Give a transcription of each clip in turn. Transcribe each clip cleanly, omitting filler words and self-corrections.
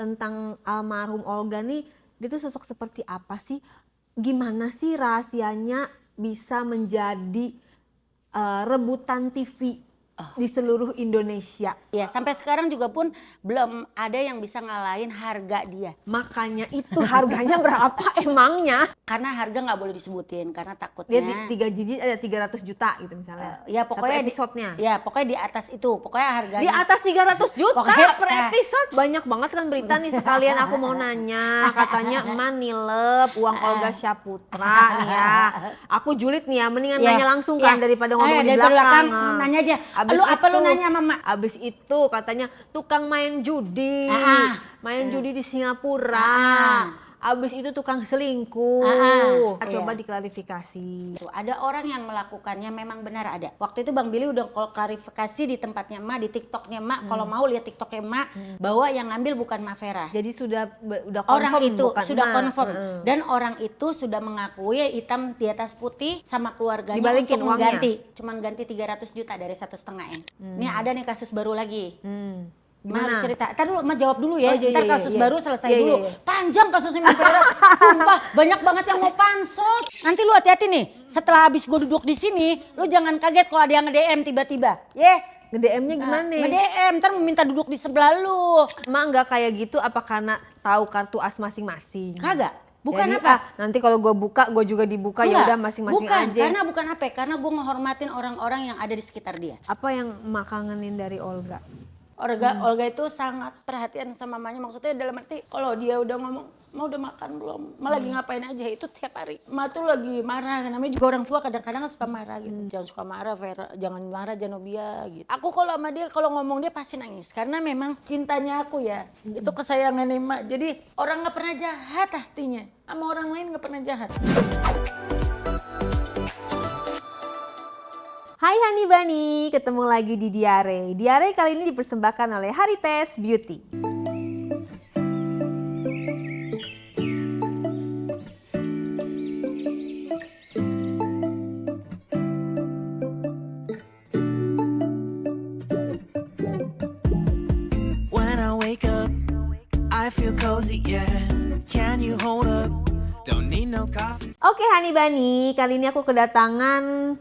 tentang almarhum Olga nih, dia tuh sosok seperti apa sih? Gimana sih rahasianya bisa menjadi rebutan TV di seluruh Indonesia? Ya, sampai sekarang juga pun belum ada yang bisa ngalahin harga dia. Makanya itu harganya berapa emangnya? Karena harga nggak boleh disebutin karena Dia takutnya 3 jiji ada 300 juta gitu misalnya. ya pokoknya satu episodenya. pokoknya di atas itu. Pokoknya harganya Di atas 300 juta Pokoknya per episode. Banyak banget kan berita nih, sekalian aku mau nanya. Katanya emak nilep uang Olga Syaputra nih ya. Aku julid nih ya, mendingan Ya, nanya langsung kan daripada ngomong di daripada belakang. nanya aja. Abis Lu apa lu nanya mama? Abis itu katanya tukang main judi. Main judi di Singapura. Abis itu tukang selingkuh. Coba diklarifikasi. Ada orang yang melakukannya memang benar ada. Waktu itu Bang Billy udah klarifikasi di tempatnya Emak, di TikToknya Emak. Kalau mau lihat TikToknya Emak, bahwa yang ngambil bukan Mak Vera. Jadi sudah Orang confirm, itu bukan sudah emak. confirm dan orang itu sudah mengakui hitam di atas putih sama keluarganya Dibalikin untuk uangnya? mengganti. Cuman ganti 300 juta dari 1,5 ya. Ini ada nih kasus baru lagi. Ma harus cerita. Ntar dulu, Ma jawab dulu ya. Ntar kasus baru selesai dulu. Panjang kasusnya Mbak Vera. Sumpah, banyak banget yang mau pansos. Nanti lu hati-hati nih. Setelah habis gue duduk di sini, lu jangan kaget kalau ada yang nge-DM tiba-tiba. Nge-DM-nya gimana? Nge-DM, ntar minta duduk di sebelah lu. Emak nggak kayak gitu apa karena tahu kartu as masing-masing? Kagak. Bukan Jadi, apa? nanti kalau gue buka, gue juga dibuka, ya udah masing-masing bukan, aja. bukan apa? Karena gue ngehormatin orang-orang yang ada di sekitar dia. Apa yang emak kangenin dari Olga? Olga itu sangat perhatian sama mamanya, maksudnya dalam arti kalau dia udah ngomong, "Ma udah makan belum? Ma lagi ngapain aja?" Itu tiap hari. Ma tuh lagi marah, namanya juga orang tua kadang-kadang suka marah gitu. Jangan suka marah Vera, jangan marah Janobia gitu. Aku kalau sama dia kalau ngomong dia pasti nangis karena memang cintanya aku ya. Itu kesayangan Emak. Jadi orang nggak pernah jahat hatinya. Sama orang lain nggak pernah jahat. Hai Hani Bani, ketemu lagi di Diare. Diare kali ini dipersembahkan oleh Harites Beauty. When I wake up, I feel cozy, yeah. Can you hold up? Don't need no coffee. Oke Hani Bani, kali ini aku kedatangan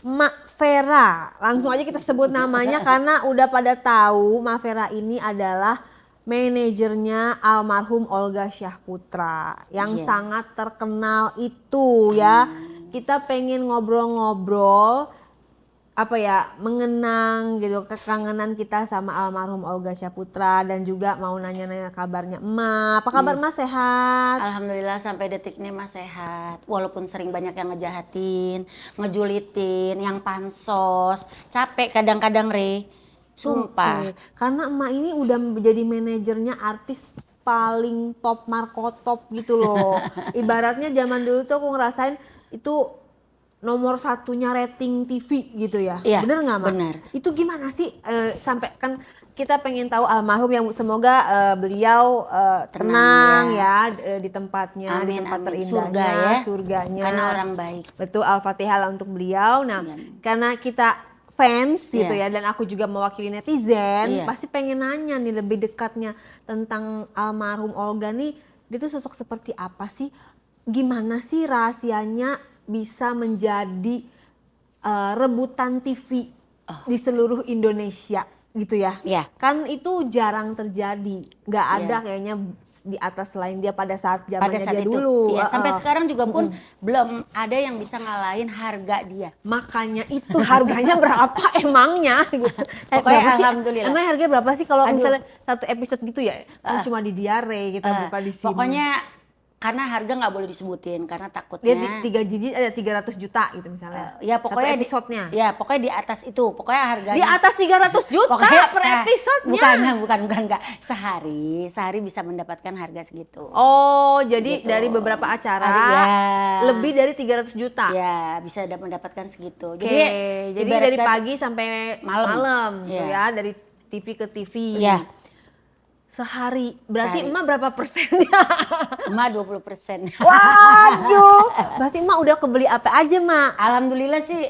Mak Vera. Langsung aja kita sebut namanya karena udah pada tahu Mak Vera ini adalah manajernya almarhum Olga Syaputra yang sangat terkenal itu ya. Kita pengen ngobrol-ngobrol mengenang gitu kekangenan kita sama almarhum Olga Syaputra dan juga mau nanya-nanya kabarnya emak. Apa kabar emak, sehat? Alhamdulillah sampai detik ini Mas sehat. Walaupun sering banyak yang ngejahatin, ngejulitin, yang pansos, capek kadang-kadang Sumpah. Karena emak ini udah menjadi manajernya artis paling top markotop gitu loh. Ibaratnya zaman dulu tuh aku ngerasain itu nomor satunya rating TV gitu ya. Iya, bener nggak Mak? bener. Itu gimana sih sampai kan kita pengen tahu almarhum yang semoga beliau tenang ya di tempatnya, di tempat terindahnya, surganya. Karena orang baik. Betul, Al-Fatihah untuk beliau. Nah, karena kita fans gitu ya, dan aku juga mewakili netizen, pasti pengen nanya nih lebih dekatnya tentang almarhum Olga nih, dia tuh sosok seperti apa sih? Gimana sih rahasianya bisa menjadi rebutan TV di seluruh Indonesia gitu ya? Kan itu jarang terjadi, nggak ada kayaknya di atas selain dia pada saat zamannya dia itu. dulu. Sampai sekarang juga pun belum ada yang bisa ngalahin harga dia. Makanya itu harganya berapa emangnya gitu. Pokoknya alhamdulillah. Emang harganya berapa sih kalau misalnya satu episode gitu ya? Kan cuma di Diare kita buka di sini. Pokoknya karena harga nggak boleh disebutin karena takutnya dia 3 jiji ada 300 juta gitu misalnya. Pokoknya satu episodenya. Pokoknya di atas itu. Pokoknya harganya di atas 300 juta per episodenya. Bukan enggak. Sehari bisa mendapatkan harga segitu. Oh, jadi gitu. Dari beberapa acara lebih dari 300 juta. Ya, bisa mendapatkan segitu. Jadi dari pagi sampai malam gitu ya, dari TV ke TV. Sehari, berarti emak berapa persennya? Emak 20%. Waduh, berarti emak udah kebeli apa aja mak? Alhamdulillah sih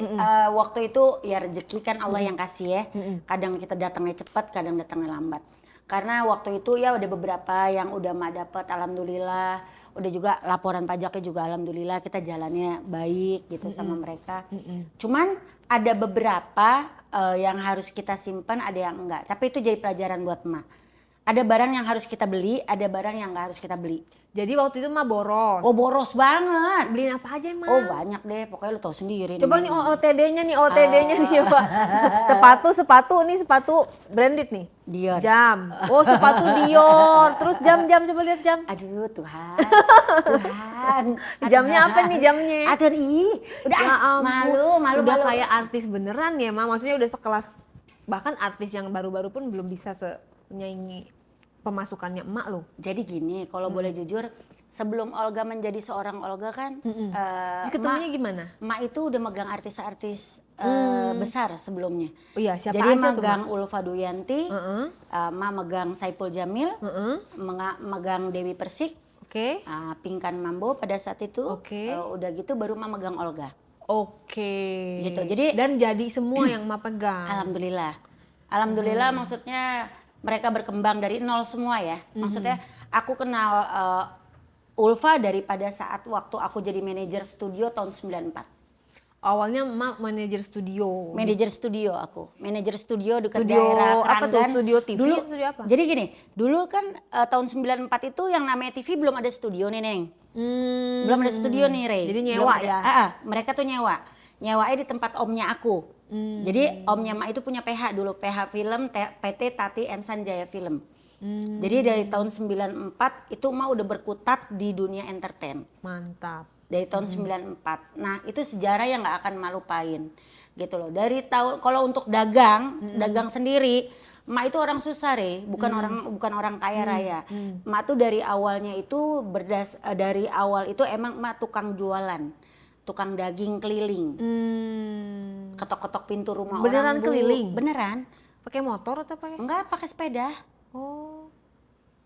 waktu itu ya rezeki kan Allah yang kasih ya. Kadang kita datangnya cepat, kadang datangnya lambat. Karena waktu itu ya udah beberapa yang udah Mak dapat, alhamdulillah. Udah juga laporan pajaknya juga alhamdulillah kita jalannya baik gitu sama mereka. Cuman ada beberapa yang harus kita simpan, ada yang enggak. Tapi itu jadi pelajaran buat Mak. Ada barang yang harus kita beli, ada barang yang nggak harus kita beli. Jadi waktu itu mah boros. Oh boros banget. Beliin apa aja emang? Oh banyak deh, pokoknya lu tau sendiri. Coba nih OOTD-nya nih, OOTD-nya nih coba. sepatu branded nih. Dior. Jam. Oh sepatu Dior. Terus jam coba lihat jam. Aduh Tuhan, Tuhan. Jamnya apa nih jamnya? Aduh ih, udah Ya ampun. malu. Udah kayak artis beneran ya, Ma. Maksudnya udah sekelas, bahkan artis yang baru-baru pun belum bisa menyaingi pemasukannya emak loh. Jadi gini, kalau boleh jujur, sebelum Olga menjadi seorang Olga kan, Ketemunya gimana? Mak itu udah megang artis-artis besar sebelumnya. Oh iya, siapa Jadi aja tuh, megang Ma? Ulfa Duyanti, Mak megang Saipul Jamil, megang Dewi Persik, Oke. Pinkan Mambo pada saat itu. Oke. Udah gitu baru Mak megang Olga. Oke. Gitu, jadi- dan jadi semua yang Ma pegang. Alhamdulillah maksudnya mereka berkembang dari nol semua ya. Maksudnya aku kenal Ulfa daripada saat waktu aku jadi manajer studio tahun 94. Awalnya Ma manajer studio. Manajer studio aku. Manajer studio dekat Studio daerah apa tuh? Keranggan. Studio TV? Dulu, Studio apa? Jadi gini, dulu kan tahun 94 itu yang namanya TV belum ada studio nih, Neng. Belum ada studio nih, Rey. Jadi Belum nyewa ada. ya? Mereka tuh nyewa. Nyewanya di tempat omnya aku. Jadi omnya Mak itu punya PH dulu, PH Film, PT Tati Ensan Jaya Film. Jadi dari tahun 94 itu Mak udah berkutat di dunia entertain. Mantap. Dari tahun 94. Nah, itu sejarah yang nggak akan Mak lupain. Gitu loh. Dari tahun kalau untuk dagang sendiri, Mak itu orang susah, bukan orang kaya raya. Mak tuh dari awalnya itu dari awal itu emang Mak tukang jualan. Tukang daging keliling. Ketok-ketok pintu rumah Beneran orang, Bu. keliling? Beneran. Pakai motor atau pakai? Enggak, pakai sepeda. Oh.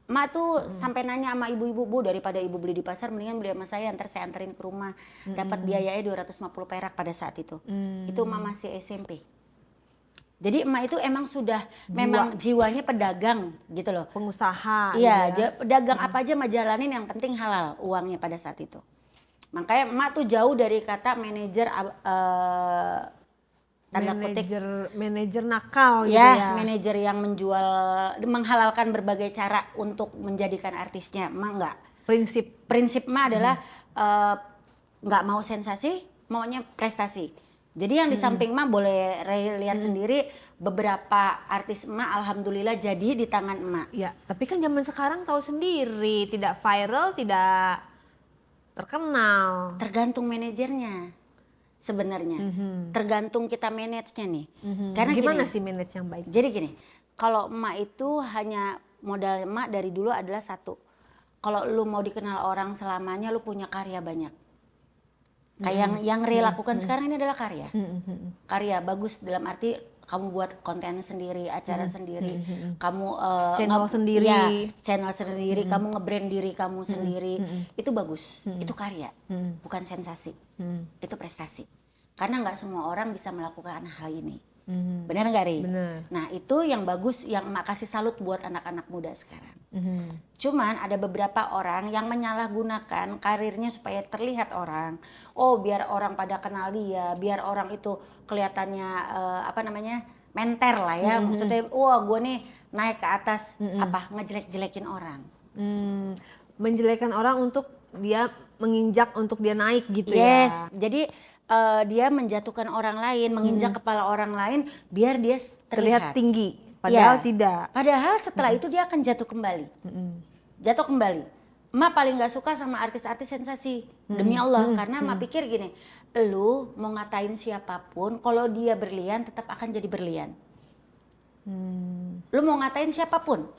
Mak tuh sampai nanya sama ibu-ibu, Bu, daripada ibu beli di pasar mendingan beli sama saya, ntar saya anterin ke rumah. Dapat biayanya 250 perak pada saat itu. Itu Mak masih SMP. Jadi Emak itu emang sudah memang jiwanya pedagang gitu loh. Pengusaha. Iya, gitu ya. pedagang apa aja Emak jalanin yang penting halal uangnya pada saat itu. Makanya Emak tuh jauh dari kata manajer tanda kutip Manajer nakal gitu ya, ya. manajer yang menghalalkan berbagai cara untuk menjadikan artisnya. Emak enggak. Prinsip Emak adalah nggak mau sensasi, maunya prestasi. Jadi yang di samping Emak boleh lihat sendiri beberapa artis Emak alhamdulillah jadi di tangan Emak. Ya, tapi kan zaman sekarang tahu sendiri, tidak viral, tidak terkenal. Tergantung manajernya sebenarnya. Tergantung kita manage-nya nih. Karena Gimana gini, sih manage yang baik? jadi gini, kalau Emak itu hanya modal Emak dari dulu adalah satu. Kalau lu mau dikenal orang selamanya, lu punya karya banyak. Kayak yang Rey lakukan sekarang ini adalah karya. Karya bagus dalam arti kamu buat konten sendiri, acara sendiri, kamu Channel sendiri. ya, channel sendiri, kamu nge-brand diri kamu sendiri, itu bagus, itu karya, bukan sensasi, itu prestasi. Karena nggak semua orang bisa melakukan hal ini, benar nggak Rey? Benar. Nah itu yang bagus, yang Emak kasih salut buat anak-anak muda sekarang. Cuman ada beberapa orang yang menyalahgunakan karirnya supaya terlihat orang. Oh biar orang pada kenal dia, biar orang itu kelihatannya menter lah ya. Maksudnya wah gue nih naik ke atas ngejelek-jelekin orang. Menjelekan orang untuk dia menginjak, untuk dia naik gitu Yes, ya. jadi dia menjatuhkan orang lain, menginjak kepala orang lain biar dia Terlihat terlihat. tinggi, padahal Iya. tidak. Padahal setelah itu dia akan jatuh kembali. Jatuh kembali. Emak paling gak suka sama artis-artis sensasi. Demi Allah. Karena Emak pikir gini, lu mau ngatain siapapun, kalau dia berlian tetap akan jadi berlian. Lu mau ngatain siapapun,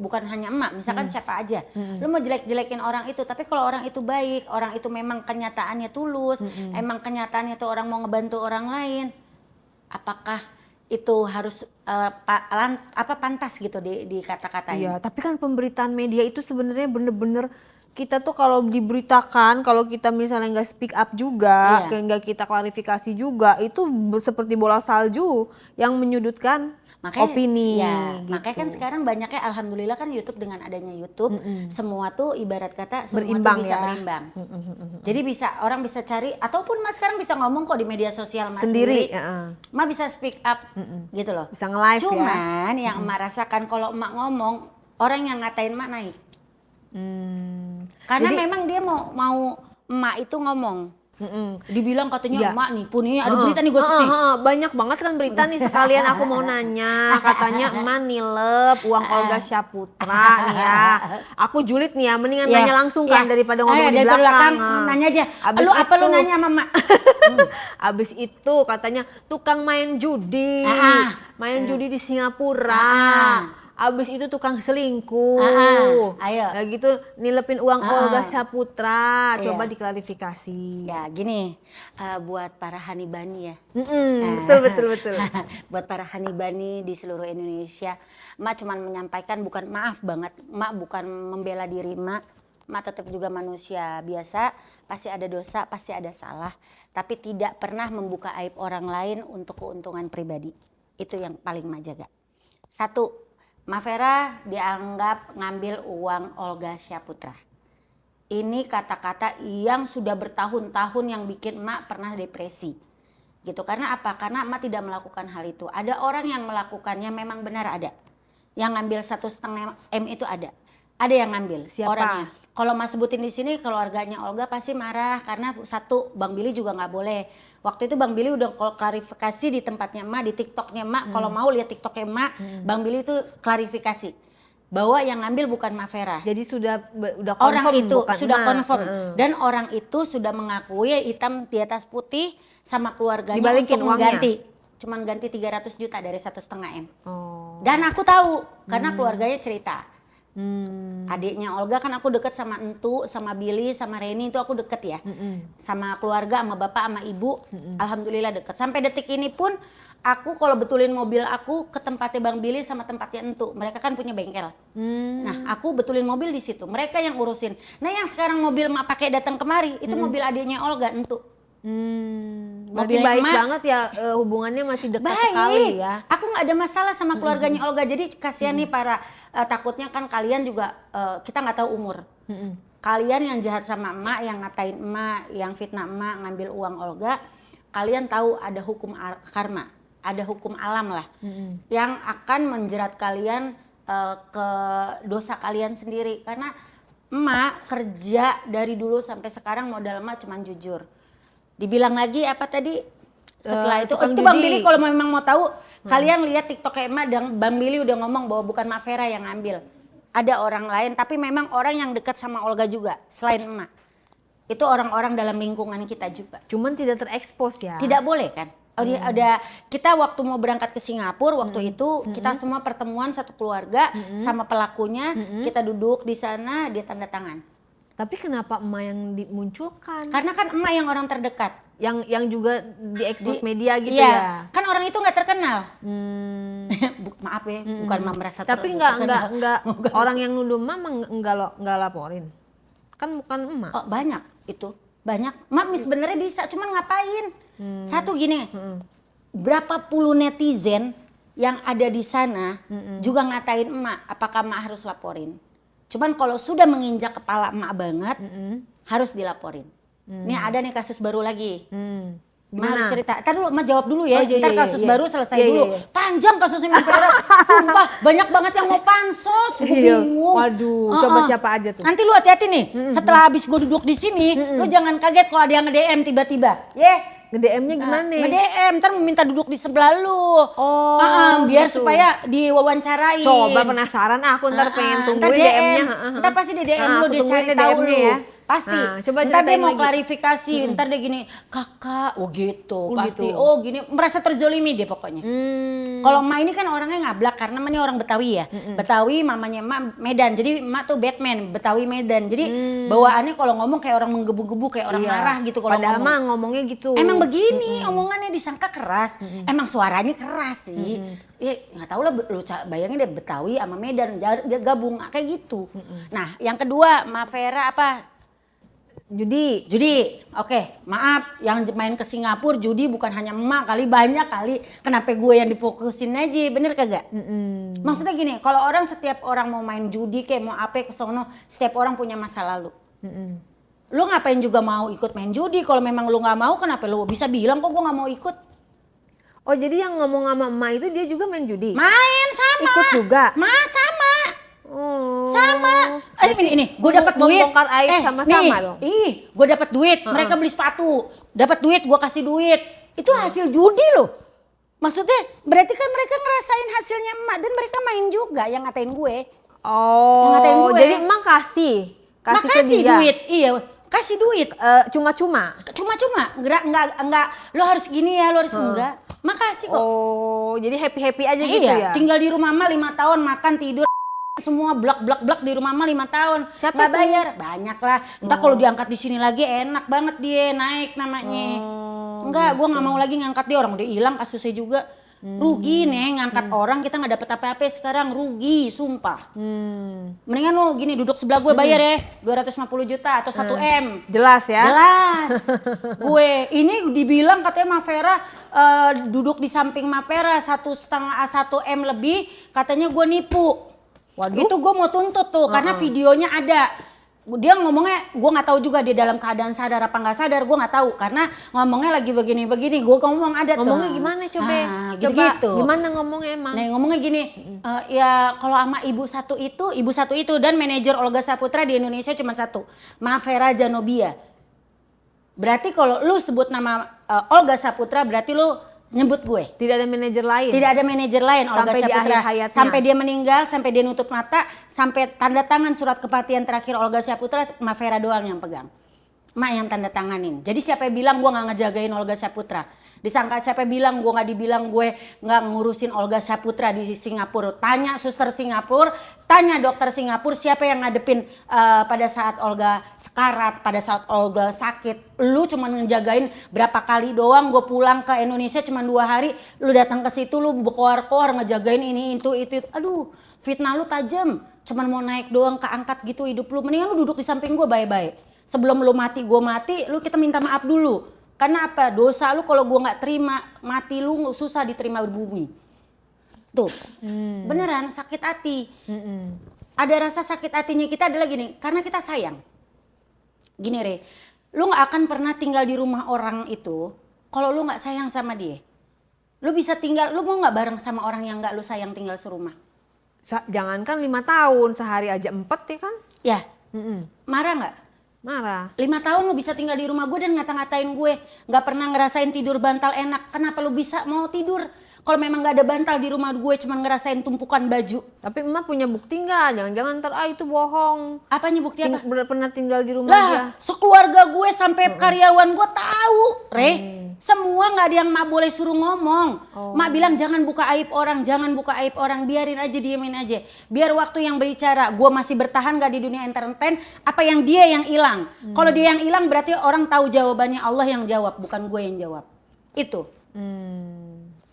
bukan hanya Emak, misalkan siapa aja. Lu mau jelek-jelekin orang itu, tapi kalau orang itu baik, orang itu memang kenyataannya tulus, emang kenyataannya tuh orang mau ngebantu orang lain, apakah itu harus pantas gitu dikata-katain? Iya, tapi kan pemberitaan media itu sebenarnya bener-bener kita tuh kalau diberitakan, kalau kita misalnya nggak speak up juga, nggak kita klarifikasi juga, itu seperti bola salju yang menyudutkan opini ya, gitu. makanya kan sekarang banyaknya alhamdulillah kan YouTube, dengan adanya YouTube semua tuh ibarat kata semua Berimbang tuh bisa ya. berimbang. Jadi orang bisa cari, ataupun Mas sekarang bisa ngomong kok di media sosial Mas Sendiri, Mas bisa speak up gitu loh. Bisa nge-live ya. Cuman yang Emak rasakan kalau Emak ngomong, orang yang ngatain Emak naik. Karena Jadi- memang dia mau Emak itu ngomong. Dibilang katanya Iya. Emak nipu nih, ada berita nih gosip nih. Banyak banget kan berita nih, sekalian aku mau nanya, katanya emak nilep uang Olga Syaputra nih ya. Aku julid nih ya, mendingan Iya, nanya langsung kan iya. daripada ngomong di daripada belakang. nanya aja. Abis Lu apa lu itu- nanya sama Emak? Abis itu katanya tukang main judi, main judi di Singapura. Abis itu tukang selingkuh. Ayo. Ya gitu nilepin uang Olga Syaputra. Coba Iya. diklarifikasi. Ya gini, buat para hanibani ya. Betul. Buat para hanibani di seluruh Indonesia, Emak cuman menyampaikan, bukan maaf banget, Emak bukan membela diri Emak tetap juga manusia biasa, pasti ada dosa, pasti ada salah, tapi tidak pernah membuka aib orang lain untuk keuntungan pribadi. Itu yang paling Emak jaga. Satu, Mak Vera dianggap ngambil uang Olga Syaputra. Ini kata-kata yang sudah bertahun-tahun yang bikin Emak pernah depresi. Gitu. Karena apa? Karena Emak tidak melakukan hal itu. Ada orang yang melakukannya, memang benar ada. Yang ngambil 1,5 M itu ada. Ada yang ngambil. Siapa? Orangnya. Kalau Emak sebutin di sini, keluarganya Olga pasti marah karena satu, Bang Billy juga nggak boleh. Waktu itu Bang Billy udah klarifikasi di tempatnya Emak, di TikToknya Emak. Kalau mau lihat TikToknya Emak, Bang Billy itu klarifikasi bahwa yang ngambil bukan Mak Vera. Jadi sudah Orang confirm, itu bukan sudah emak. confirm dan orang itu sudah mengakui hitam di atas putih sama keluarganya Dibalikin untuk uangnya? mengganti. Cuman ganti 300 juta dari 1,5 M. Oh. Dan aku tahu karena keluarganya cerita. Adiknya Olga kan aku deket sama Entu, sama Billy, sama Reni, itu aku deket ya. Sama keluarga, sama bapak, sama ibu, alhamdulillah deket. Sampai detik ini pun aku kalau betulin mobil aku ke tempatnya Bang Billy sama tempatnya Entu. Mereka kan punya bengkel. Nah, aku betulin mobil di situ. Mereka yang urusin. Nah, yang sekarang mobil Mak pakai datang kemari, itu mobil adiknya Olga, Entu. Berarti Mobilnya baik emak. banget ya, hubungannya masih dekat Baik, sekali ya. aku nggak ada masalah sama keluarganya Olga. Jadi kasihan nih para takutnya kan kalian juga kita nggak tahu umur. Kalian yang jahat sama emak, yang ngatain emak, yang fitnah emak, ngambil uang Olga, kalian tahu ada hukum karma, ada hukum alam lah, yang akan menjerat kalian ke dosa kalian sendiri. Karena emak kerja dari dulu sampai sekarang modal emak cuman jujur. Dibilang lagi apa tadi setelah itu tukang Bang judi. Billy kalau memang mau tahu kalian lihat TikTok Emak dan Bang Billy udah ngomong bahwa bukan Mak Vera yang ngambil, ada orang lain, tapi memang orang yang dekat sama Olga juga selain Emak itu orang-orang dalam lingkungan kita juga. Cuman tidak terekspos ya. Tidak boleh kan. Ada kita waktu mau berangkat ke Singapura waktu itu kita semua pertemuan satu keluarga sama pelakunya, kita duduk di sana, dia tanda tangan. Tapi kenapa emak yang dimunculkan? Karena kan emak yang orang terdekat. Yang juga diekspos media gitu Iya, ya. kan orang itu nggak terkenal. Maaf ya, bukan emak merasa Tapi terkenal. enggak orang yang nuduh emak enggak laporin. Kan bukan emak. Oh, banyak itu. Banyak. Emak sebenarnya bisa, cuman ngapain? Satu gini. Berapa puluh netizen yang ada di sana juga ngatain emak, apakah emak harus laporin? Cuman kalau sudah menginjak kepala emak banget, harus dilaporin. Nih ada nih kasus baru lagi. Emak harus cerita. Ntar dulu emak jawab dulu ya. Oh, iya, Ntar iya, kasus iya. baru selesai Iya, dulu. iya. Panjang kasusnya Mak Vera. Sumpah banyak banget yang mau pansos. Gue Iya. bingung. Waduh, coba siapa aja tuh? Nanti lu hati-hati nih. Setelah habis gue duduk di sini, lu jangan kaget kalau ada yang nge-DM tiba-tiba. Nge-DM-nya gimana? Nge-DM, ntar meminta duduk di sebelah lu. Oh, Biar gitu. supaya diwawancarain. Coba penasaran aku ntar pengen Ntar tungguin DM-nya. Ntar pasti di DM lu, aku dia tungguin cari tahu DM-nya lu. ya. Pasti. Coba Ntar dia ceritain mau lagi. klarifikasi, ntar dia gini, kakak, oh gitu, Oh, pasti. gitu. Oh gini, merasa terzolimi dia pokoknya. Kalau emak ini kan orangnya ngablak karena emaknya orang Betawi ya. Betawi, mamanya emak Medan. Jadi emak tuh Batman, Betawi Medan. Jadi bawaannya kalau ngomong kayak orang menggebu-gebu, kayak orang Iya. marah gitu kalau Padahal ngomong. mah ngomongnya gitu. Emang begini omongannya disangka keras, emang suaranya keras sih. Ya nggak tahu lah, lu bayangin deh Betawi sama Medan dia gabung kayak gitu. Nah yang kedua Mak Vera apa? Judi, oke. Maaf, yang main ke Singapura judi bukan hanya emak kali, banyak kali. Kenapa gue yang difokusin aja, bener kagak? Maksudnya gini, kalau setiap orang mau main judi kayak mau apa ke sono, setiap orang punya masa lalu. Lu ngapain juga mau ikut main judi? Kalau memang lu nggak mau, kenapa lu bisa bilang kok gue nggak mau ikut? Oh jadi yang ngomong sama emak itu dia juga main judi? Main sama. Ikut juga? Sama. Oh. Sama. Ini, gue dapat duit. Membongkar aib sama-sama dong. Gue dapat duit. Mereka beli sepatu. Dapat duit, gue kasih duit. Itu hasil judi loh. Maksudnya berarti kan mereka ngerasain hasilnya emak dan mereka main juga yang ngatain gue. Oh. Yang ngatain gue. Jadi emang kasih ke dia. Duit. Iya, kasih duit. Cuma-cuma. Enggak. Lo harus gini ya, lo harus enggak. Makasih kok. Oh, jadi happy aja gitu iya, ya. Tinggal di rumah mah 5 tahun makan tidur semua blak di rumah mah 5 tahun. Siapa nggak tuh? bayar? Banyak lah. Entar kalau diangkat di sini lagi enak banget dia naik namanya. Enggak, gua nggak mau lagi ngangkat dia, orang udah hilang kasusnya juga. Rugi nih ngangkat orang kita nggak dapet apa-apa sekarang, rugi sumpah. Mendingan lo gini duduk sebelah gue bayar ya 250 juta atau 1 M. Jelas ya. Jelas. Gue ini dibilang katanya Mavera duduk di samping Mavera 1,5 1 M lebih, katanya gue nipu. Waduh. Itu gue mau tuntut tuh karena videonya ada. Dia ngomongnya, gue nggak tahu juga dia dalam keadaan sadar apa nggak sadar, gue nggak tahu karena ngomongnya lagi begini. Gue ngomong ada tuh. Ngomongnya gimana coba? Coba gitu. Gimana ngomongnya emang? Nah ngomongnya gini, ya kalau sama ibu satu itu dan manajer Olga Saputra di Indonesia cuma satu, Mavera Janobia. Berarti kalau lu sebut nama Olga Saputra berarti lu nyebut gue. Tidak ada manajer lain? Tidak ada manajer lain Olga sampai Saputra. Di akhir hayatnya. Sampai dia meninggal, sampai dia nutup mata, sampai tanda tangan surat kematian terakhir Olga Saputra, Mavera doang yang pegang. Mak yang tanda tanganin. Jadi siapa yang bilang gue gak ngejagain Olga Saputra? Disangka siapa yang bilang gue gak dibilang gue gak ngurusin Olga Saputra di Singapura? Tanya suster Singapura, tanya dokter Singapura siapa yang ngadepin pada saat Olga sekarat, pada saat Olga sakit. Lu cuma ngejagain berapa kali doang, gue pulang ke Indonesia cuma 2 hari, lu datang ke situ lu berkoar-koar ngejagain ini itu. Aduh, fitnah lu tajam. Cuman mau naik doang keangkat gitu hidup lu. Mendingan lu duduk di samping gue baik-baik. Sebelum lu mati, gue mati, lu kita minta maaf dulu. Karena apa? Dosa lu kalau gue nggak terima, mati lu susah diterima di bumi. Tuh, beneran sakit hati. Ada rasa sakit hatinya kita adalah gini, karena kita sayang. Gini Re, lu nggak akan pernah tinggal di rumah orang itu kalau lu nggak sayang sama dia. Lu bisa tinggal, lu mau nggak bareng sama orang yang nggak lu sayang tinggal serumah? Jangankan 5 tahun, sehari aja 4 ya kan? Ya, marah nggak? Marah. 5 tahun lu bisa tinggal di rumah gue dan ngata-ngatain gue. Gak pernah ngerasain tidur bantal enak. Kenapa lu bisa mau tidur? Kalau memang gak ada bantal di rumah gue cuma ngerasain tumpukan baju. Tapi emak punya bukti nggak? Jangan-jangan ntar itu bohong. Apanya bukti apa? Pernah tinggal di rumah Lah, dia. sekeluarga gue sampai karyawan gue tahu, Re. Semua nggak ada yang mak boleh suruh ngomong. Mak bilang jangan buka aib orang, biarin aja, diemin aja. Biar waktu yang berbicara, gue masih bertahan gak di dunia entertain, apa yang dia yang hilang. Kalau dia yang hilang berarti orang tahu jawabannya, Allah yang jawab, bukan gue yang jawab. Itu.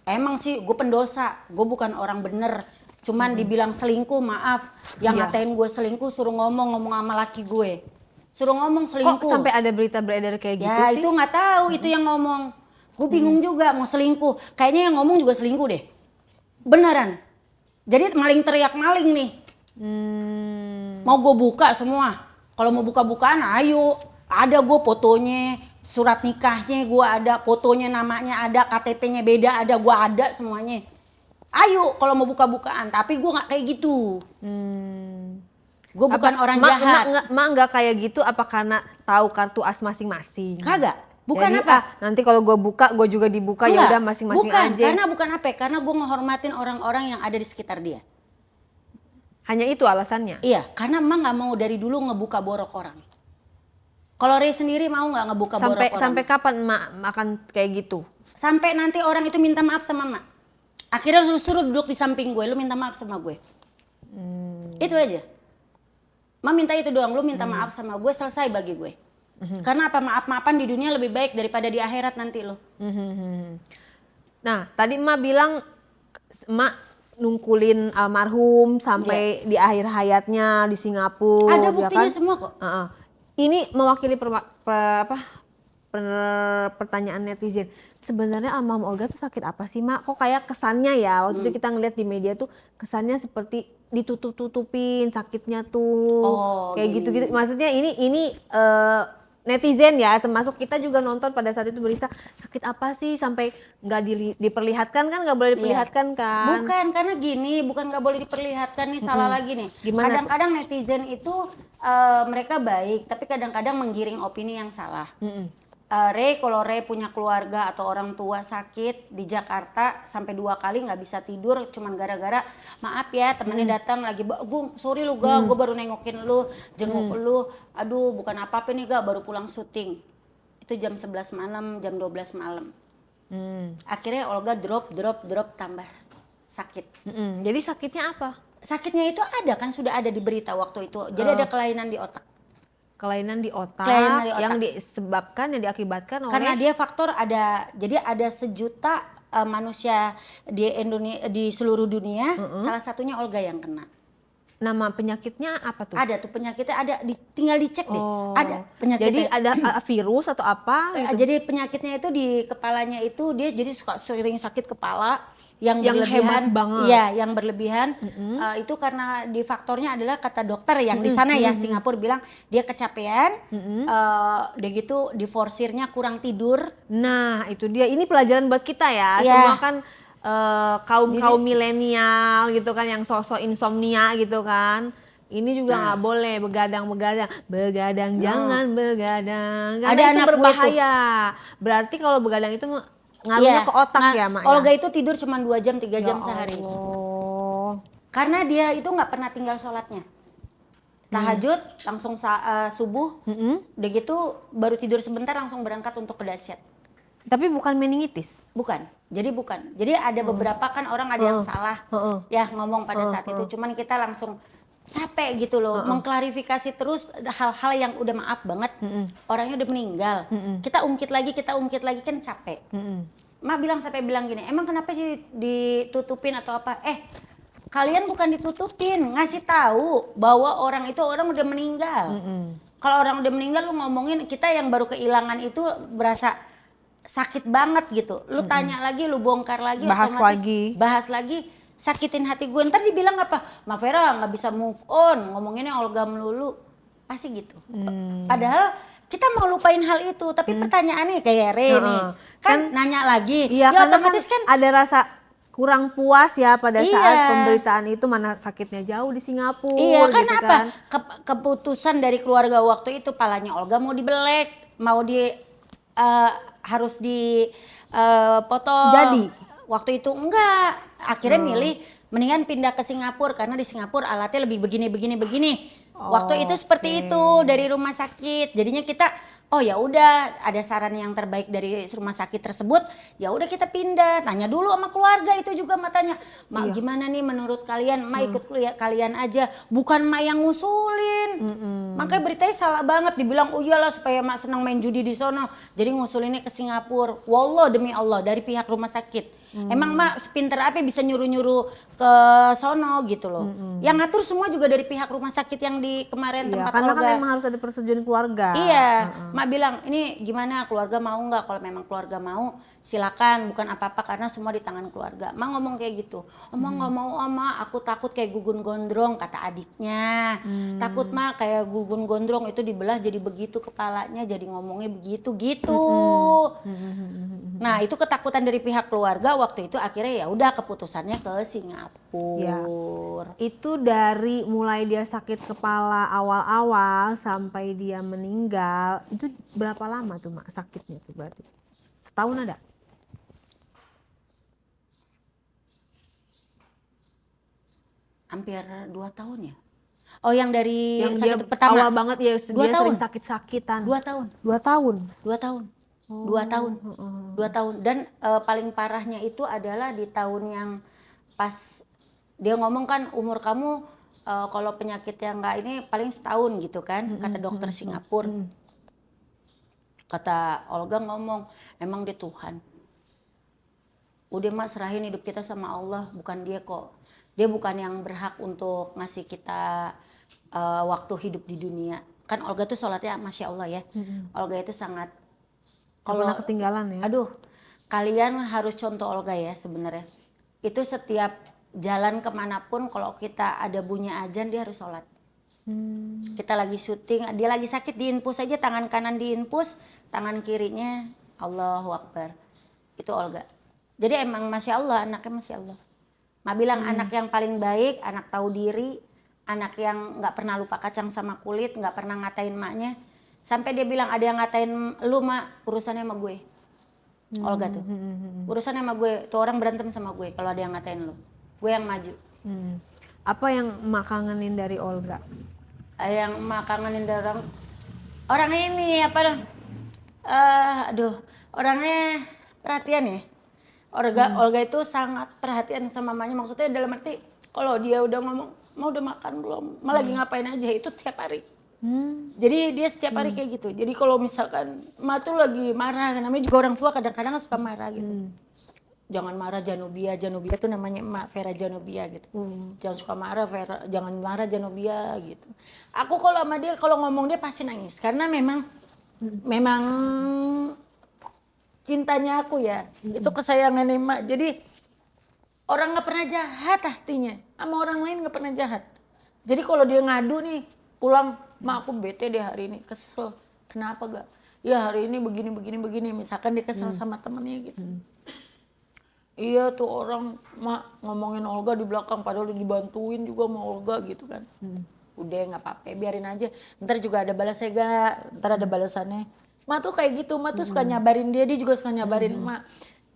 Emang sih gue pendosa, gue bukan orang bener. Cuman dibilang selingkuh, maaf. Yang ngatain gue selingkuh suruh ngomong sama laki gue. Suruh ngomong selingkuh. Kok sampai ada berita beredar kayak gitu ya, sih? Ya itu gak tahu, itu yang ngomong. Gue bingung juga mau selingkuh. Kayaknya yang ngomong juga selingkuh deh. Beneran. Jadi maling teriak maling nih. Mau gue buka semua. Kalau mau buka-bukaan ayo. Ada gue fotonya, surat nikahnya gue ada, fotonya namanya ada, KTP-nya beda ada, gue ada semuanya. Ayo kalau mau buka-bukaan, tapi gue gak kayak gitu. Gue bukan orang jahat. Mak nggak kayak gitu apa karena tahu kartu as masing-masing? Kagak. Bukan jadi, apa? Nanti kalau gue buka, gue juga dibuka, ya udah masing-masing bukan, aja. bukan apa? Karena gue ngehormatin orang-orang yang ada di sekitar dia. Hanya itu alasannya? Iya, karena emak nggak mau dari dulu ngebuka borok orang. Kalau Ray sendiri mau nggak ngebuka borok orang? Sampai kapan emak akan kayak gitu? Sampai nanti orang itu minta maaf sama emak. Akhirnya lu suruh duduk di samping gue, lu minta maaf sama gue. Itu aja. Emak minta itu doang, lu minta maaf sama gue, selesai bagi gue. Karena apa, maaf-maafan di dunia lebih baik daripada di akhirat nanti lo. Nah, tadi emak bilang emak nungkulin almarhum sampai di akhir hayatnya di Singapura. Ada buktinya ya kan? Semua kok. Ini mewakili pertanyaan netizen. Sebenarnya almarhum Olga tuh sakit apa sih, Mak? Kok kayak kesannya ya waktu itu kita ngeliat di media tuh kesannya seperti ditutup-tutupin sakitnya tuh. Kayak gini. gitu-gitu. Maksudnya ini netizen ya, termasuk kita juga nonton pada saat itu berita sakit apa sih sampai nggak diperlihatkan kan, nggak boleh diperlihatkan kan? Bukan, karena gini, bukan nggak boleh diperlihatkan nih, salah lagi nih. Gimana Kadang-kadang netizen itu mereka baik, tapi kadang-kadang menggiring opini yang salah. Kalau Ray punya keluarga atau orang tua sakit di Jakarta sampai 2 kali nggak bisa tidur cuman gara-gara maaf ya temennya datang lagi, gue sorry lu gue baru nengokin lu, jenguk lu, aduh bukan apa-apa nih gak, baru pulang syuting. Itu jam 11 malam, jam 12 malam. Akhirnya Olga drop tambah sakit. Jadi sakitnya apa? Sakitnya itu ada kan, sudah ada di berita waktu itu. Jadi ada kelainan di otak. Kelainan di otak, yang disebabkan, yang diakibatkan oleh karena dia faktor ada, jadi ada 1 juta manusia di Indonesia, di seluruh dunia, salah satunya Olga yang kena. Nama penyakitnya apa tuh? Ada tuh penyakitnya, ada tinggal dicek deh. Ada penyakitnya. Jadi ada virus atau apa gitu? Jadi penyakitnya itu di kepalanya itu dia jadi suka sering sakit kepala yang hebat berlebihan. banget. Iya, yang berlebihan. Itu karena di faktornya adalah kata dokter yang di sana ya Singapura bilang dia kecapean, udah gitu diforsirnya kurang tidur. Nah itu dia, ini pelajaran buat kita ya. Semua kan kaum milenial gitu kan yang sosok insomnia gitu kan. Ini juga nggak boleh begadang jangan begadang karena Ada itu anak berbahaya. Berarti kalau begadang itu ngaruhnya ke otak ya, Mak? Olga itu tidur cuma 2 jam 3 jam sehari. Allah. Karena dia itu nggak pernah tinggal sholatnya. Tahajud langsung subuh, udah gitu baru tidur sebentar langsung berangkat untuk ke dahsyat. Tapi bukan meningitis? Bukan, jadi ada beberapa kan orang ada yang salah ya ngomong pada saat itu, cuman kita langsung capek gitu loh, mengklarifikasi terus hal-hal yang udah maaf banget, orangnya udah meninggal, kita ungkit lagi kan capek. Ma sampai bilang gini, emang kenapa sih ditutupin atau apa? Kalian bukan ditutupin, ngasih tahu bahwa orang itu orang udah meninggal. Kalau orang udah meninggal lu ngomongin, kita yang baru kehilangan itu berasa sakit banget gitu. Lu tanya lagi, lu bongkar lagi, bahas lagi, sakitin hati gue. Ntar dibilang apa? Ma Vera nggak bisa move on, ngomonginnya Olga melulu, pasti gitu. Padahal kita mau lupain hal itu, tapi pertanyaannya kayak Re nih, kan nanya lagi, iya, ya otomatis kan ada rasa kurang puas ya pada saat pemberitaan itu, mana sakitnya jauh di Singapura. Iya, kan gitu apa? Keputusan dari keluarga waktu itu, palanya Olga mau dibelek, mau harus dipotong. Jadi waktu itu enggak, akhirnya milih mendingan pindah ke Singapura karena di Singapura alatnya lebih begini. Waktu itu seperti itu dari rumah sakit. Jadinya kita ya udah ada saran yang terbaik dari rumah sakit tersebut, ya udah kita pindah. Tanya dulu sama keluarga itu juga, matanya, Mak gimana nih menurut kalian? Mak ikut kalian aja, bukan Mak yang ngusulin. Makanya beritanya salah banget, dibilang oh iyalah supaya Mak senang main judi di sono, jadi ngusulinnya ke Singapura. Wallah demi Allah dari pihak rumah sakit. Emang Mak sepinter apa bisa nyuruh-nyuruh ke sono gitu loh. Yang ngatur semua juga dari pihak rumah sakit yang di kemarin tempat karena Olga. kan memang harus ada persetujuan keluarga. Iya, Mak bilang ini gimana, keluarga mau nggak? Kalau memang keluarga mau silakan, bukan apa-apa karena semua di tangan keluarga. Mak ngomong kayak gitu. Mak nggak mau, Mak aku takut kayak Gugun Gondrong, kata adiknya. Takut Mak kayak Gugun Gondrong itu dibelah jadi begitu kepalanya, jadi ngomongnya begitu gitu. Nah itu ketakutan dari pihak keluarga waktu itu, akhirnya ya udah keputusannya ke Singapura. Ya. Itu dari mulai dia sakit kepala awal-awal sampai dia meninggal, itu berapa lama tuh Mak sakitnya tuh berarti? Setahun ada? Hampir 2 tahun ya. Oh yang dari yang sakit dia pertama awal banget ya, 2 dia tahun. sering sakit-sakitan. 2 tahun. 2 tahun. 2 tahun. 2 tahun. 2 tahun. Dan paling parahnya itu adalah di tahun yang pas dia ngomong kan umur kamu kalau penyakit yang enggak ini paling setahun gitu kan, kata dokter Singapura. Kata Olga ngomong, emang dia Tuhan. Udah Mak serahin hidup kita sama Allah, bukan dia kok. Dia bukan yang berhak untuk ngasih kita waktu hidup di dunia. kan Olga tuh sholatnya Masya Allah ya. Olga itu sangat, Kalau ketinggalan ya. aduh, kalian harus contoh Olga ya sebenarnya. Itu setiap jalan kemanapun kalau kita ada bunyi azan dia harus sholat. Kita lagi syuting, dia lagi sakit diinfus aja, tangan kanan diinfus, tangan kirinya Allahu Akbar. Itu Olga. Jadi emang Masya Allah, anaknya Masya Allah. Ma bilang anak yang paling baik, anak tahu diri, anak yang nggak pernah lupa kacang sama kulit, nggak pernah ngatain maknya. Sampai dia bilang ada yang ngatain lu mak, urusannya sama gue. Olga tuh, urusannya sama gue. Tuh orang berantem sama gue kalau ada yang ngatain lu. Gue yang maju. Apa yang Mak kangenin dari Olga? Yang mak kangenin dari orang ini apa dong? Orangnya perhatian ya. Olga itu sangat perhatian sama mamanya, maksudnya dalam arti kalau dia udah ngomong mau udah makan belum, mau lagi ngapain aja, itu tiap hari. Jadi dia setiap hari kayak gitu. Jadi kalau misalkan Ma tuh lagi marah, namanya juga orang tua kadang-kadang suka marah gitu. Jangan marah Janobia tuh namanya emak Vera Janobia gitu. Jangan suka marah Vera, jangan marah Janobia gitu. Aku kalau sama dia kalau ngomong dia pasti nangis karena memang cintanya aku ya. Itu kesayangan emak. Jadi orang nggak pernah jahat hatinya, sama orang lain nggak pernah jahat. Jadi kalau dia ngadu nih pulang, mak aku bete deh hari ini, kesel. Kenapa gak? Ya hari ini begini. Misalkan dia kesel sama temennya gitu. Iya tuh orang mak ngomongin Olga di belakang padahal udah dibantuin juga sama Olga gitu kan. Udah nggak apa-apa, biarin aja. Ntar juga ada balasnya gak? Ntar ada balasannya. Mak tuh kayak gitu, mak tuh suka nyabarin dia juga suka nyabarin mak.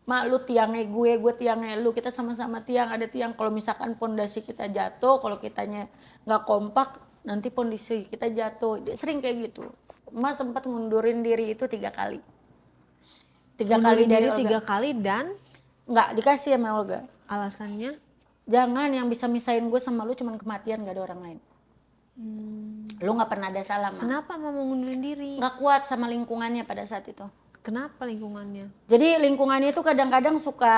Mak lu tiangnya gue tiangnya lu, kita sama-sama tiang, ada tiang. Kalau misalkan pondasi kita jatuh, kalau kitanya nggak kompak, nanti pondasi kita jatuh. Dia sering kayak gitu. Mak sempat mundurin diri itu 3 kali. 3 kali dari Olga. 3 kali dan Nggak dikasih sama Olga. alasannya? Jangan, yang bisa misahin gue sama lu cuman kematian, gak ada orang lain. Lu gak pernah ada salah, Ma. Kenapa mau ngundurin diri? Gak kuat sama lingkungannya pada saat itu. Kenapa lingkungannya? Jadi lingkungannya itu kadang-kadang suka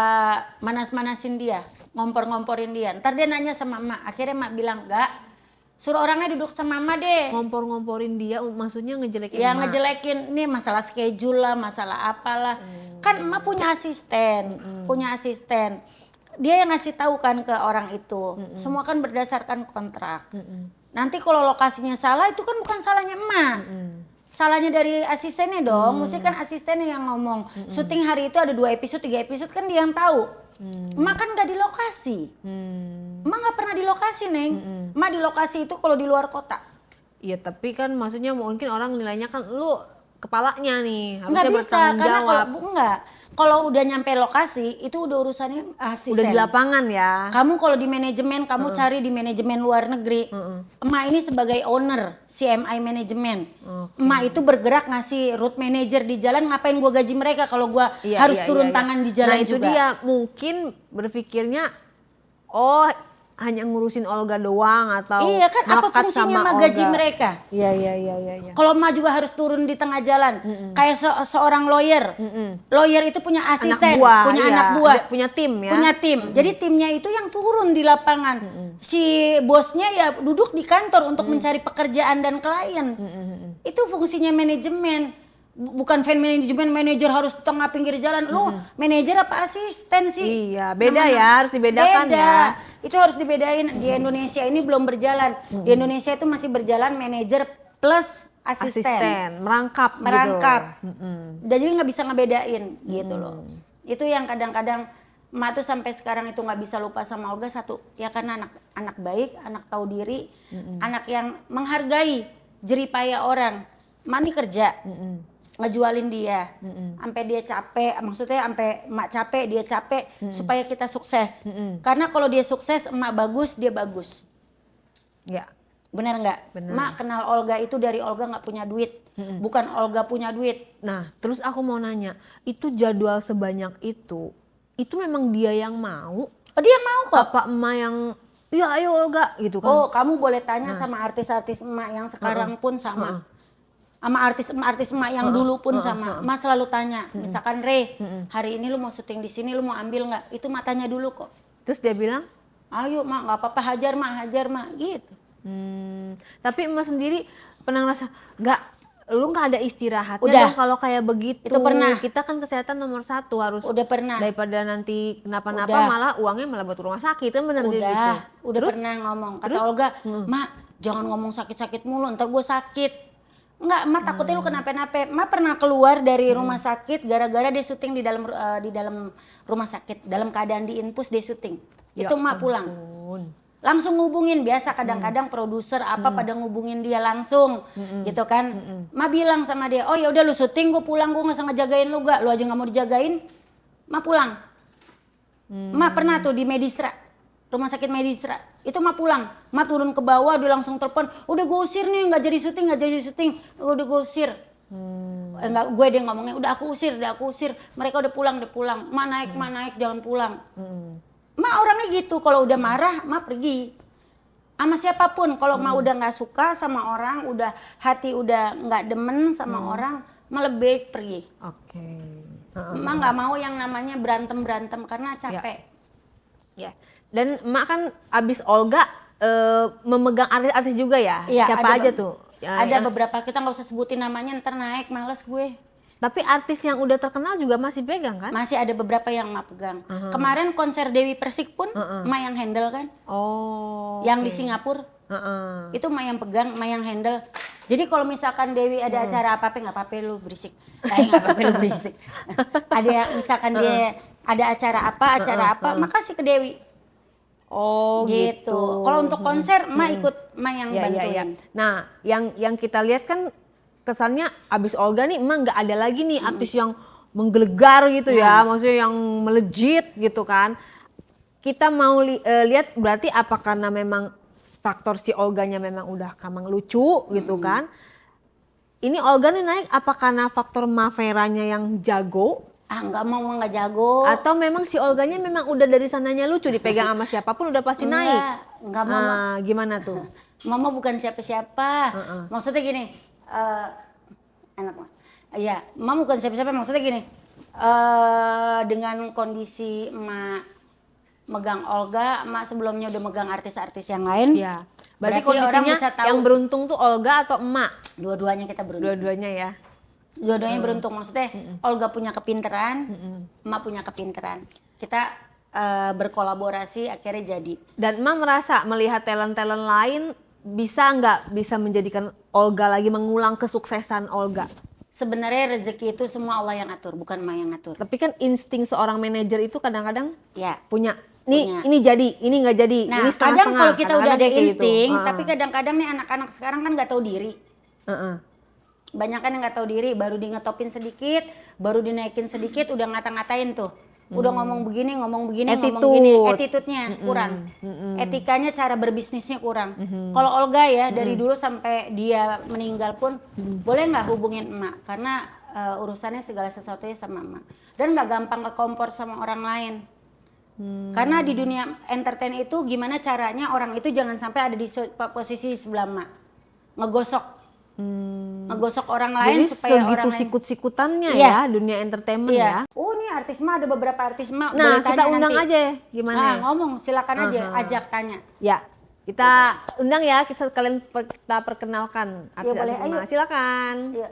manas-manasin dia, ngompor-ngomporin dia. Ntar dia nanya sama emak, akhirnya emak bilang, enggak, suruh orangnya duduk sama emak deh. Ngompor-ngomporin dia, maksudnya ngejelekin Ya emak? ngejelekin, nih masalah schedule lah, masalah apalah. Kan emak punya asisten. Dia yang ngasih tahu kan ke orang itu. Semua kan berdasarkan kontrak. Nanti kalau lokasinya salah itu kan bukan salahnya emak. Salahnya dari asistennya dong. Mesti kan asistennya yang ngomong. Syuting hari itu ada 2 episode, 3 episode kan dia yang tahu. Emak kan gak di lokasi. Emak gak pernah di lokasi, Neng. Emak di lokasi itu kalau di luar kota. Iya, tapi kan maksudnya mungkin orang nilainya kan lu kepalanya nih, Nggak harusnya bisa, bertanggung karena jawab. kalau udah nyampe lokasi itu udah urusannya asisten. Udah di lapangan ya. Kamu kalau di manajemen, kamu cari di manajemen luar negeri. Emak ini sebagai owner CMI manajemen. Emak itu bergerak ngasih route manager di jalan, ngapain gua gaji mereka kalau gua harus turun tangan di jalan nah, itu juga. dia mungkin berpikirnya, oh hanya ngurusin Olga doang atau Iya kan, apa melekat fungsinya sama emak gaji Olga. mereka? Iya. Kalau emak juga harus turun di tengah jalan, kayak seorang lawyer. Lawyer itu punya asisten, punya iya. anak buah, punya tim ya. punya tim. Jadi timnya itu yang turun di lapangan. Si bosnya ya duduk di kantor untuk mencari pekerjaan dan klien. Itu fungsinya manajemen. Bukan fan manajemen, manajer harus tengah pinggir jalan. Lu manajer apa asisten sih? Iya, beda ya, harus dibedakan Beda. ya. Itu harus dibedain. Di Indonesia ini belum berjalan. Di Indonesia itu masih berjalan manajer plus asisten. merangkap. Gitu. Jadi nggak bisa ngebedain gitu loh. Itu yang kadang-kadang emak tuh sampai sekarang itu nggak bisa lupa sama Olga. Satu, ya karena anak baik, anak tahu diri, anak yang menghargai jeripaya orang. Emak ini kerja. Ngejualin dia, sampai dia capek, maksudnya sampai emak capek, dia capek supaya kita sukses. Karena kalau dia sukses, emak bagus, dia bagus. Ya. Benar nggak? Emak kenal Olga itu dari Olga nggak punya duit, bukan Olga punya duit. Nah, terus aku mau nanya, itu jadwal sebanyak itu memang dia yang mau? Oh, dia mau kok. Apa emak yang, ya ayo Olga gitu kan? Oh, kamu boleh tanya sama artis-artis emak yang sekarang pun sama. Sama artis emak yang dulu pun sama. Emak selalu tanya, misalkan Re, hari ini lu mau syuting di sini, lu mau ambil nggak? Itu mak tanya dulu kok. Terus dia bilang, Ayo mak, nggak apa-apa, hajar mak, gitu. Tapi emak sendiri pernah ngerasa lu nggak ada istirahatnya Udah. dong kalau kayak begitu. Itu pernah. Kita kan kesehatan nomor 1 harus. Udah pernah. Daripada nanti kenapa-napa Udah. malah uangnya malah buat rumah sakit kan bener gitu. Udah pernah ngomong. Kata Olga, Mak jangan ngomong sakit-sakit mulu, ntar gue sakit. Enggak, Mak takutnya lu kenapa-napa. Mak pernah keluar dari rumah sakit gara-gara dia syuting di dalam rumah sakit. Dalam keadaan di infus dia syuting. Ya Itu Mak pulang. Langsung ngubungin, biasa kadang-kadang produser apa pada ngubungin dia langsung gitu kan. Ma bilang sama dia, oh ya udah lu syuting, gue pulang, gue nggak usah ngejagain lu gak, lu aja nggak mau dijagain, ma pulang. Ma pernah tuh di Medistra, rumah sakit Medistra, itu ma pulang, ma turun ke bawah, dia langsung telepon, udah gue usir nih, nggak jadi syuting, udah gue usir. Enggak, gue dia ngomongnya, udah aku usir, mereka udah pulang, ma naik, jangan pulang. Ma orangnya gitu, kalau udah marah, ma pergi. Sama siapapun, kalau ma udah nggak suka sama orang, udah hati udah nggak demen sama orang, ma lebih baik pergi. Oke. Ma nggak mau yang namanya berantem karena capek. Ya. Dan Mak kan abis Olga memegang artis-artis juga ya? Iya, Siapa ada aja tuh? Ada beberapa, kita nggak usah sebutin namanya, ntar naik, males gue. Tapi artis yang udah terkenal juga masih pegang kan? Masih ada beberapa yang ma pegang. Kemarin konser Dewi Persik pun ma yang handle kan. Oh. Yang di Singapura. Itu ma yang pegang, ma yang handle. Jadi kalau misalkan Dewi ada acara apa-apa, nggak apa-apa lu berisik. Nggak apa-apa lu berisik. Ada yang misalkan dia ada acara apa, makasih ke Dewi. Oh gitu. Kalau untuk konser ma ikut, ma yang bantuin. Ya. Nah, yang kita lihat kan kesannya abis Olga nih emang nggak ada lagi nih artis yang menggelegar gitu ya, maksudnya yang melejit gitu kan. Kita mau lihat berarti apa karena memang faktor si Olganya memang udah kamang lucu gitu kan. Ini Olga nih naik apa karena faktor Maveranya yang jago? Nggak jago. Atau memang si Olganya memang udah dari sananya lucu, dipegang sama siapapun udah pasti naik? Enggak mau. Gimana tuh? Mama bukan siapa-siapa. Maksudnya gini, enak mah. Iya, Mama bukan siapa-siapa. Maksudnya gini, dengan kondisi emak megang Olga, emak sebelumnya udah megang artis-artis yang lain. Iya. Berarti orang kondisinya bisa tahu. yang beruntung tuh Olga atau emak? Dua-duanya kita beruntung. Dua-duanya ya. Dua-duanya beruntung. Maksudnya Olga punya kepinteran, emak punya kepinteran. Kita berkolaborasi akhirnya jadi. Dan emak merasa melihat talent-talent lain bisa menjadikan Olga lagi mengulang kesuksesan Olga? Sebenarnya rezeki itu semua Allah yang atur, bukan emak yang atur. Tapi kan insting seorang manajer itu kadang-kadang Ya. punya. Ini jadi, ini nggak jadi, Nah, ini setengah-setengah. kadang kalau kita udah ada Kadang-kadang kayak insting, gitu. tapi kadang-kadang nih anak-anak sekarang kan nggak tahu diri. Banyak kan yang nggak tahu diri, baru di ngetopin sedikit, baru dinaikin sedikit, udah ngata-ngatain tuh. Udah ngomong begini, ngomong begini, attitude-nya kurang. Etikanya, cara berbisnisnya kurang. Kalau Olga ya, dari dulu sampai dia meninggal pun, boleh nggak hubungin emak? Karena urusannya segala sesuatunya sama emak. Dan nggak gampang kekompor sama orang lain. Karena di dunia entertain itu gimana caranya orang itu jangan sampai ada di posisi sebelah emak. Ngegosok orang lain. Jadi supaya orang segitu lain sikut-sikutannya Iya. ya dunia entertainment ya. Oh nih artis mah ada beberapa artis mah. Nah, boleh kita tanya undang nanti. aja gimana? Ngomong silakan aja, ajak tanya. Ya, kita undang ya, kita perkenalkan boleh, artis-artis ayo. Silakan. Iya.